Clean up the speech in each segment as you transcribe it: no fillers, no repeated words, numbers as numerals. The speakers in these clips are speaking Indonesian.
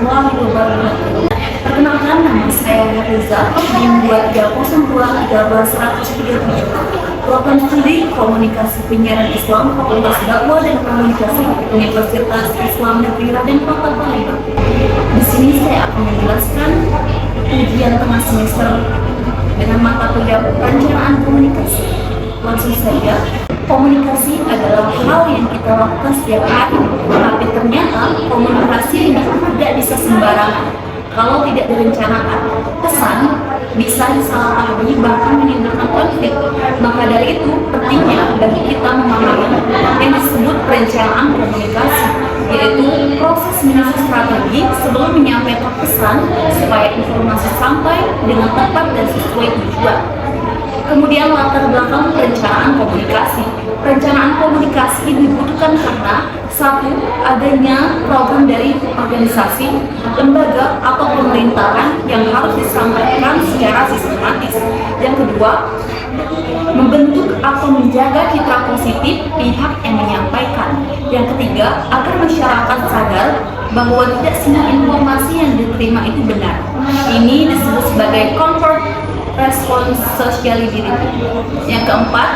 warahmatullahi wabarakatuh. Perkenalkan, nama saya Riza, membuat 302-137 program studi Komunikasi Penyiaran Islam Fakultas Dakwah dan Komunikasi Universitas Islam Negeri Raden Kota Palembang. Di sini saya akan menjelaskan ujian tengah semester dengan mata kuliah perencanaan komunikasi. Langsung saja, komunikasi adalah hal yang kita lakukan setiap hari, tapi ternyata komunikasi tidak bisa sembarangan. Kalau tidak direncanakan, pesan bisa disalahpahami bahkan menimbulkan konflik. Maka dari itu pentingnya bagi kita memahami yang disebut perencanaan komunikasi, yaitu proses menyusun strategi sebelum menyampaikan pesan supaya informasi sampai dengan tepat dan sesuai tujuan. Kemudian latar belakang perencanaan komunikasi. Perencanaan komunikasi dibutuhkan karena satu, adanya program dari organisasi, lembaga atau pemerintahan yang harus disampaikan secara sistematis. Yang kedua, membentuk atau menjaga citra positif pihak yang menyampaikan. Yang ketiga, agar masyarakat sadar bahwa tidak semua informasi yang diterima itu benar. Ini disebut sebagai convert responsibility. Yang keempat,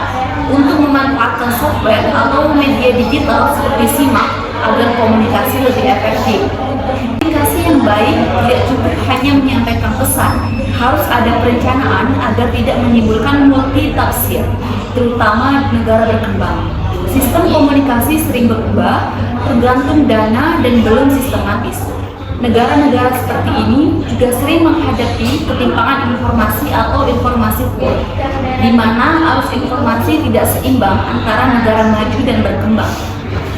untuk memanfaatkan software atau media digital seperti SIMAK agar komunikasi lebih efektif. Komunikasi yang baik tidak cukup hanya menyampaikan pesan, harus ada perencanaan agar tidak menimbulkan multitafsir, terutama negara berkembang. Sistem komunikasi sering berubah, tergantung dana dan belum sistematis. Negara-negara seperti ini juga sering menghadapi ketimpangan informasi atau informasi flow, di mana arus informasi tidak seimbang antara negara maju dan berkembang.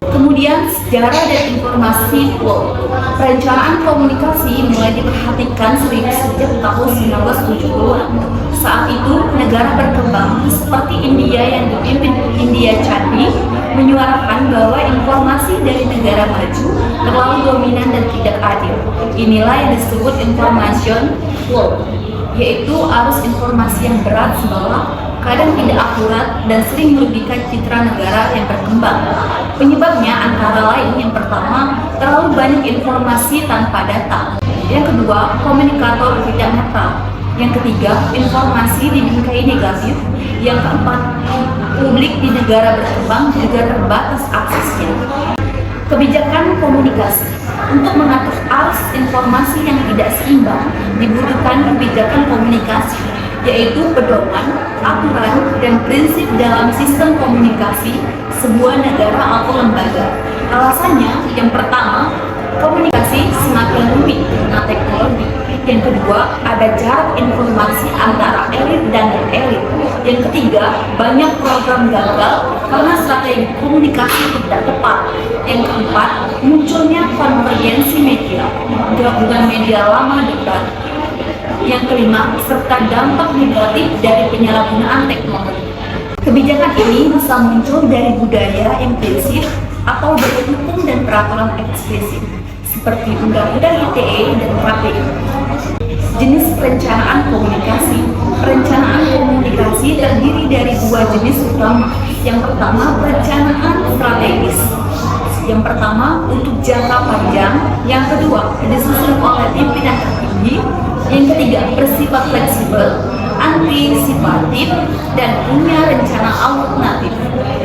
Kemudian, sejarah dan informasi flow. Perencanaan komunikasi mulai diperhatikan sejak tahun 1970-an. Saat itu, negara berkembang seperti India yang dipimpin India Candi menyuarakan bahwa informasi dari negara maju terlalu dominan dan tidak adil. Inilah yang disebut information flow, yaitu arus informasi yang berat sebelah, kadang tidak akurat dan sering merugikan citra negara yang berkembang. Penyebabnya antara lain, yang pertama, terlalu banyak informasi tanpa data. Yang kedua, komunikator tidak netral. Yang ketiga, informasi dibingkai negatif. Yang keempat, publik di negara berkembang juga terbatas aksesnya. Kebijakan komunikasi. Untuk mengatur arus informasi yang tidak seimbang, dibutuhkan kebijakan komunikasi, yaitu pedoman, aturan, dan prinsip dalam sistem komunikasi sebuah negara atau lembaga. Alasannya, yang pertama, komunikasi semakin rumit dengan teknologi. Yang kedua, ada jarak informasi antara elit dan non-elit. Yang ketiga, banyak program gagal karena strategi komunikasi tidak tepat. Yang keempat, munculnya konvergensi media, gabungan media lama dan baru. Yang kelima, serta dampak negatif dari penyalahgunaan teknologi. Kebijakan ini bisa muncul dari budaya implisit atau dari hukum dan peraturan eksplisit, seperti Undang-Undang ITE dan KPU. Jenis perencanaan komunikasi. Perencanaan komunikasi terdiri dari dua jenis utama. Yang pertama, perencanaan strategis. Yang pertama, untuk jangka panjang. Yang kedua, disusun oleh pimpinan tertinggi. Yang ketiga, bersifat fleksibel, antisipatif, dan punya rencana alternatif.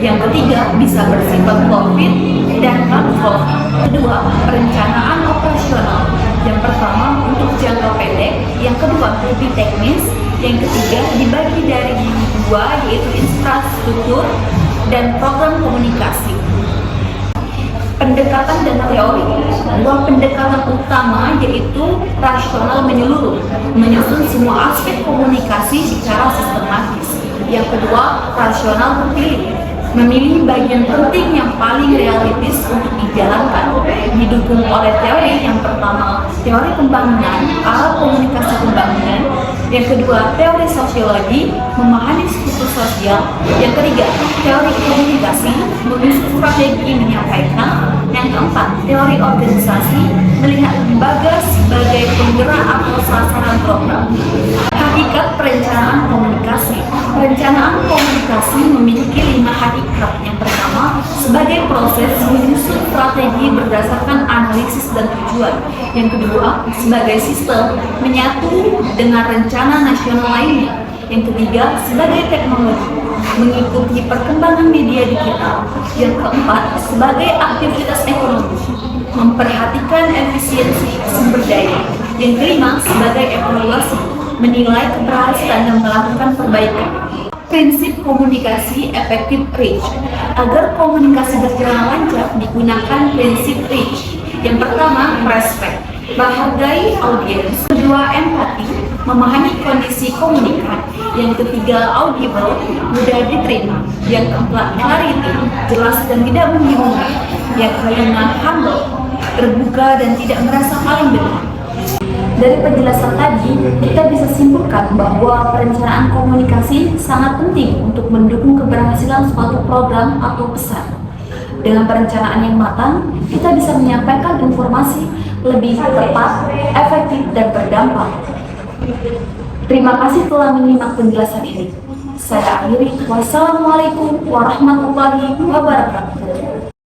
Yang ketiga, bisa bersifat profit dan non-profit. Kedua, perencanaan operasional. Yang pertama, untuk jangka pendek. Yang kedua, lebih teknis. Yang ketiga, dibagi dari dua, yaitu infrastruktur dan program komunikasi. Pendekatan dan teori. Dua pendekatan utama yaitu rasional menyeluruh, menyusun semua aspek komunikasi secara sistematis. Yang kedua, rasional terpilih, memilih bagian penting yang paling realistis untuk dijalankan. Didukung oleh teori. Yang pertama, teori pembangunan, arah komunikasi pembangunan. Yang kedua, teori sosiologi, memahami struktur sosial. Yang ketiga, teori komunikasi, menyusun strategi menyampaikan. Yang keempat, teori organisasi, melihat lembaga sebagai penggerak atau sasaran program. Hakikat perencanaan komunikasi. Perencanaan komunikasi memiliki 5 hakikat. Yang pertama, sebagai proses menyusun strategi berdasarkan analisis dan tujuan. Yang kedua, sebagai sistem menyatu dengan rencana nasional lainnya. Yang ketiga, sebagai teknologi mengikuti perkembangan media digital. Yang keempat, sebagai aktivitas ekonomi memperhatikan efisiensi sumber daya. Yang kelima, sebagai evaluasi menilai keberhasilan dan melakukan perbaikan. Prinsip komunikasi efektif reach. Agar komunikasi berjalan lancar, digunakan prinsip reach. Yang pertama, respect, menghargai audiens. Kedua, empati, memahami kondisi komunikan. Yang ketiga, audible, mudah diterima. Yang keempat, clarity, jelas dan tidak membingungkan. Yang kelima, humble, terbuka dan tidak merasa paling benar. Dari penjelasan tadi, kita bisa simpulkan bahwa perencanaan komunikasi sangat penting untuk mendukung keberhasilan suatu program atau pesan. Dengan perencanaan yang matang, kita bisa menyampaikan informasi lebih tepat, efektif, dan berdampak. Terima kasih telah menyimak penjelasan ini. Saya akhiri. Wassalamualaikum warahmatullahi wabarakatuh.